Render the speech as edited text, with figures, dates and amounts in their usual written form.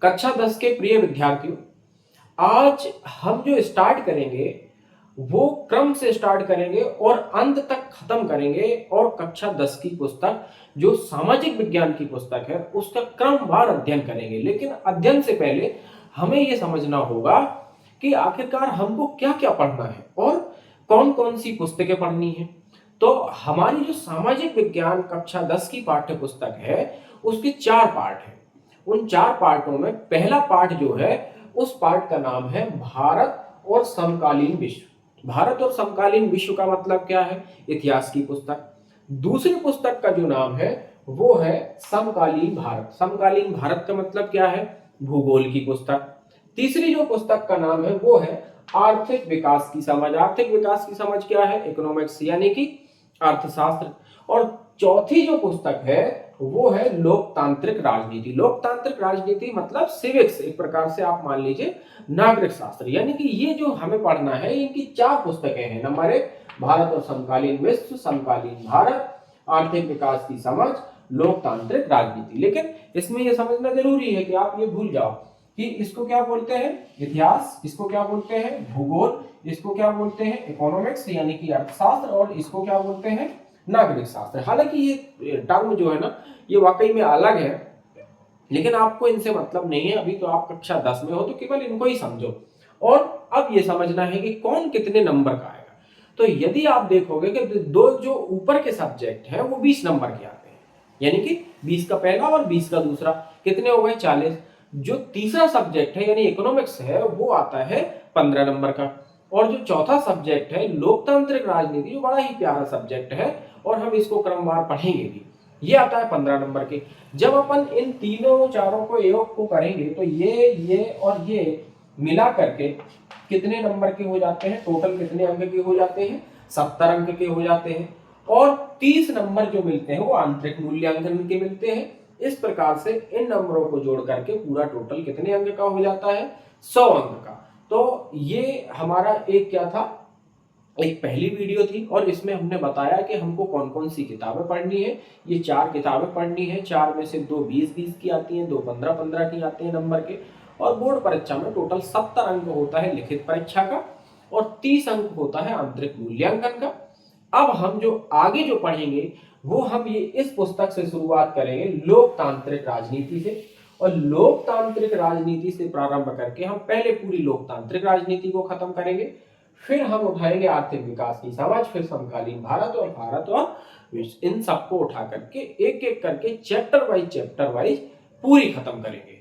कक्षा 10 के प्रिय विद्यार्थियों, आज हम जो स्टार्ट करेंगे वो क्रम से स्टार्ट करेंगे और अंत तक खत्म करेंगे। और कक्षा 10 की पुस्तक जो सामाजिक विज्ञान की पुस्तक है उसका क्रमवार अध्ययन करेंगे। लेकिन अध्ययन से पहले हमें यह समझना होगा कि आखिरकार हमको क्या क्या पढ़ना है और कौन कौन सी पुस्तकें पढ़नी है। तो हमारी जो सामाजिक विज्ञान कक्षा 10 की पाठ्य पुस्तक है उसके 4 पार्ट हैं। उन 4 पार्टों में पहला पार्ट जो है उस पार्ट का नाम है भारत और समकालीन विश्व। भारत और समकालीन विश्व का मतलब क्या है? इतिहास की पुस्तक। दूसरी पुस्तक का जो नाम है वो है समकालीन भारत। समकालीन भारत का मतलब क्या है? भूगोल की पुस्तक। तीसरी जो पुस्तक का नाम है वो है आर्थिक विकास की समझ। आर्थिक विकास की समझ क्या है? इकोनॉमिक्स यानी कि अर्थशास्त्र। और चौथी जो पुस्तक है वो है लोकतांत्रिक राजनीति। लोकतांत्रिक राजनीति मतलब सिविक्स, एक प्रकार से आप मान लीजिए नागरिक शास्त्र। यानी कि ये जो हमें पढ़ना है इनकी 4 पुस्तकें हैं। नंबर 1 भारत और समकालीन विश्व, समकालीन भारत, आर्थिक विकास की समझ, लोकतांत्रिक राजनीति। लेकिन इसमें यह समझना जरूरी है कि आप ये भूल जाओ कि इसको क्या बोलते हैं? इतिहास। इसको क्या बोलते हैं? भूगोल। इसको क्या बोलते हैं? इकोनॉमिक्स यानी कि अर्थशास्त्र। और इसको क्या बोलते हैं? नागरिक शास्त्र। हालांकि ये टर्म जो है ना ये वाकई में अलग है, लेकिन आपको इनसे मतलब नहीं है। अभी तो आप कक्षा 10 में हो तो केवल इनको ही समझो। और अब ये समझना है कि कौन कितने नंबर का आएगा। तो यदि आप देखोगे कि दो जो ऊपर के सब्जेक्ट हैं वो 20 नंबर के आते हैं, यानी कि 20 का पहला और 20 का दूसरा, कितने हो गए? 40। जो तीसरा सब्जेक्ट है यानी इकोनॉमिक्स है वो आता है 15 नंबर का। और जो चौथा सब्जेक्ट है लोकतांत्रिक राजनीति, जो बड़ा ही प्यारा सब्जेक्ट है और हम इसको क्रमवार पढ़ेंगे भी, ये आता है 15 नंबर के। जब अपन इन तीनों चारों को योग को करेंगे तो ये और ये मिला करके कितने नंबर के हो जाते हैं? टोटल कितने अंक के हो जाते हैं? 70 अंक के हो जाते हैं। और 30 नंबर जो मिलते हैं वो आंतरिक मूल्यांकन के मिलते हैं। इस प्रकार से इन नंबरों को जोड़ करके पूरा टोटल कितने अंक का हो जाता है? 100 अंक का। तो ये हमारा एक क्या था? एक पहली वीडियो थी और इसमें हमने बताया कि हमको कौन कौन सी किताबें पढ़नी है। ये 4 किताबें पढ़नी है। 4 में से 2 20-20 की आती हैं, 2 15-15 की आती हैं नंबर के। और बोर्ड परीक्षा में टोटल 70 अंक होता है लिखित परीक्षा का और 30 अंक होता है आंतरिक मूल्यांकन का। अब हम जो आगे जो पढ़ेंगे वो हम ये इस पुस्तक से शुरुआत करेंगे लोकतांत्रिक राजनीति से। और लोकतांत्रिक राजनीति से प्रारंभ करके हम पहले पूरी लोकतांत्रिक राजनीति को खत्म करेंगे, फिर हम उठाएंगे आर्थिक विकास की समझ, फिर समकालीन भारत और विश्व। इन सबको उठा करके एक एक करके चैप्टर वाइज पूरी खत्म करेंगे।